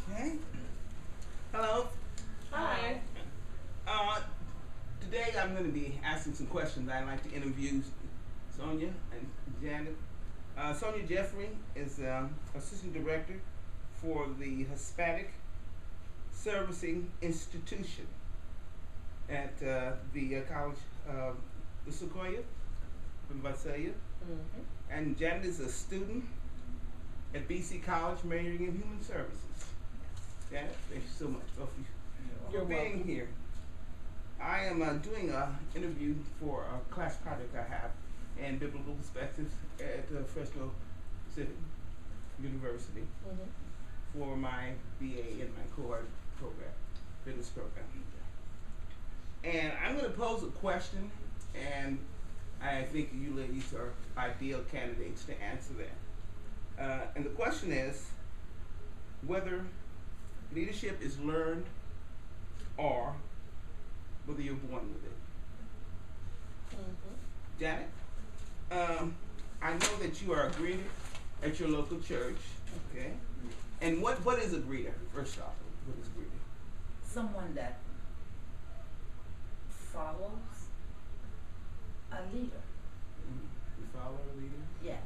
Okay. Hello. Hi. Uh, Today I'm going to be asking some questions. I'd like to interview Sonia and Janet. Sonia Jeffrey is Assistant Director for the Hispanic Servicing Institution at the College of the Sequoia from Visalia. Mm-hmm. And Janet is a student at BC College majoring in Human Services. Janet, thank you so much both of you You're for being welcome. here. I am doing an interview for a class project I have in biblical perspectives at Fresno Pacific University Mm-hmm. for my BA in my cohort program, business program. And I'm going to pose a question, and I think you ladies are ideal candidates to answer that. And the question is whether leadership is learned or whether you're born with it. Mm-hmm. Janet, I know that you are a greeter at your local church, okay? And what is a greeter? First off, what is a greeter? Someone that follows a leader. You follow a leader? Yes.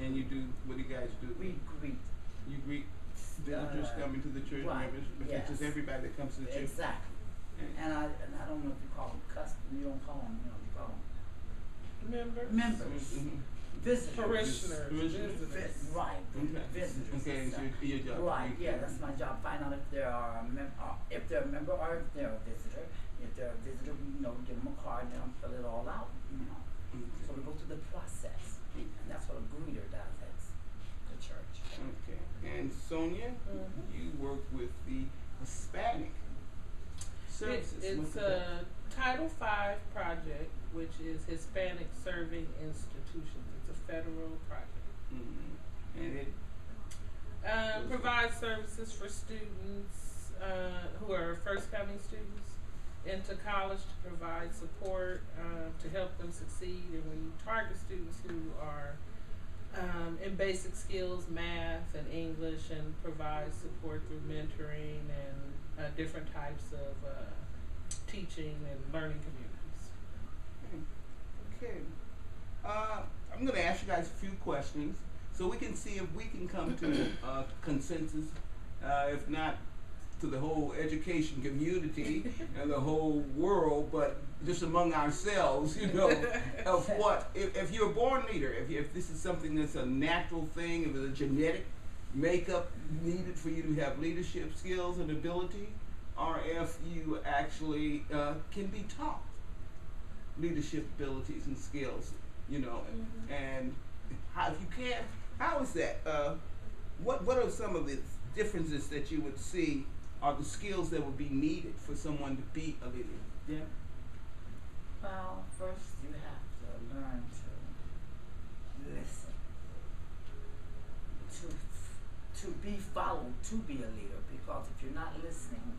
And you do, what do you guys do? We greet. You greet visitors coming to the church, right, members, yes. just everybody that comes to the church. Exactly. And I don't know if you call them customers. You don't call them. You call them members. Mm-hmm. Visitors. Parishioners. Visitors. Right. Okay. Visitors. Okay, and so stuff. your job. Right. Yeah, that's my job. Find out if they're if they're a member or if they're a visitor. If they're a visitor, we give them a card and then fill it all out. Okay. So we go through the process, and that's what a greeter does at the church. Okay. And Sonia, you work with the Hispanic Services. It's a Title V project, which is Hispanic Serving Institutions. It's a federal project. Mm-hmm. And it Provides services for students who are first coming students into college to provide support to help them succeed. And we target students who are in basic skills, math and English, and provide support through mentoring and different types of teaching and learning communities. okay. I'm going to ask you guys a few questions so we can see if we can come to a consensus, if not to the whole education community and the whole world, but just among ourselves, of what, if you're a born leader, if this is something that's a natural thing, if it's a genetic makeup needed for you to have leadership skills and ability, or if you actually can be taught leadership abilities and skills, and how, if you can, how is that? What are some of the differences that you would see are the skills that would be needed for someone to be a leader? Yeah. Well, first you have to learn to listen, to be followed, to be a leader. Because if you're not listening,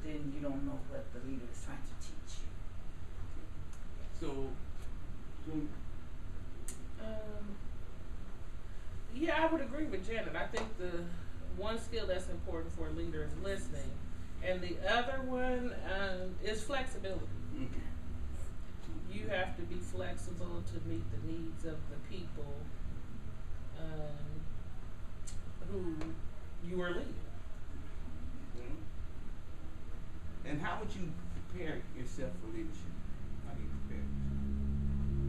then you don't know what the leader is trying to teach you. So Yeah, I would agree with Janet. I think the one skill that's important for a leader is listening, and the other one is flexibility. You have to be flexible to meet the needs of the people who you are leading. And how would you prepare yourself for leadership? How do you prepare?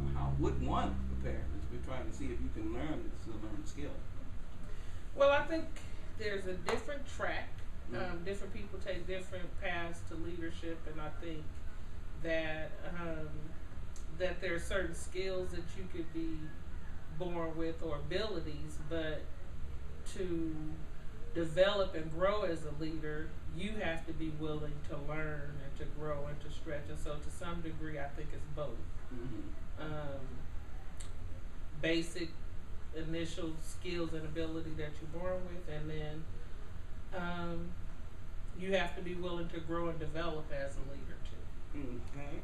Or how would one prepare? We're trying to see if you can learn this to learn skill. Well, I think there's a different track. Different people take different paths to leadership, and I think that that there are certain skills that you could be born with or abilities, but to develop and grow as a leader, you have to be willing to learn and to grow and to stretch. And so to some degree, I think it's both. Basic initial skills and ability that you're born with, and then you have to be willing to grow and develop as a leader too. Okay.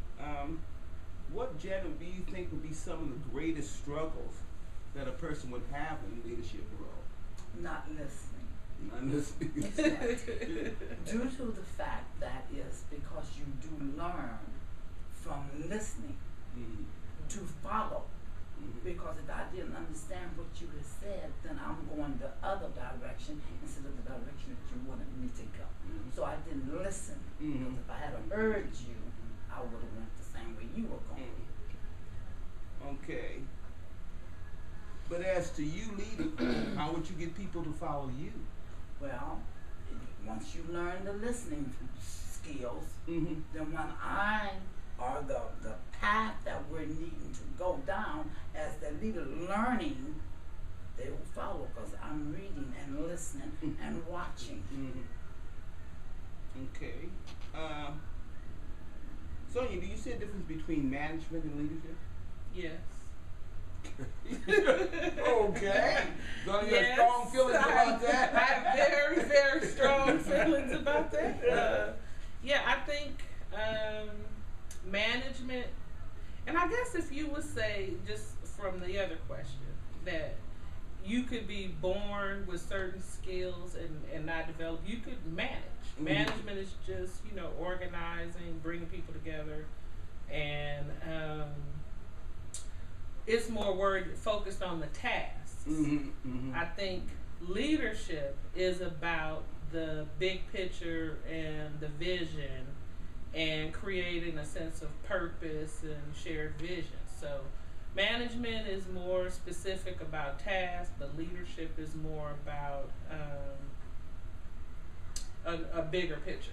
What, Janet, do you think would be some of the greatest struggles that a person would have in a leadership role? Not listening. Not listening. Due to the fact that is because you do learn from listening Mhm. to follow. Mhm. Because if I didn't understand what you had said, then I'm going the other direction instead of the direction that you wanted me to go. Mhm. So I didn't listen. Mhm. Because if I had heard you, I would have went the same way you were going. Okay. But as to you leading, how would you get people to follow you? Well, once you learn the listening skills, Mm-hmm. then when I or the path that we're needing to go down as the leader learning, they will follow because I'm reading and listening and watching. Mm-hmm. Okay. Sonia, do you see a difference between management and leadership? Yes. Okay. So you have strong feelings about that? I have very, very strong feelings about that. Yeah, I think management, and I guess if you would say, just from the other question, that you could be born with certain skills and not develop, you could manage. Mm-hmm. Management is just, organizing, bringing people together, and it's more focused on the tasks. Mm-hmm. Mm-hmm. I think leadership is about the big picture and the vision and creating a sense of purpose and shared vision. So management is more specific about tasks, but leadership is more about a bigger picture.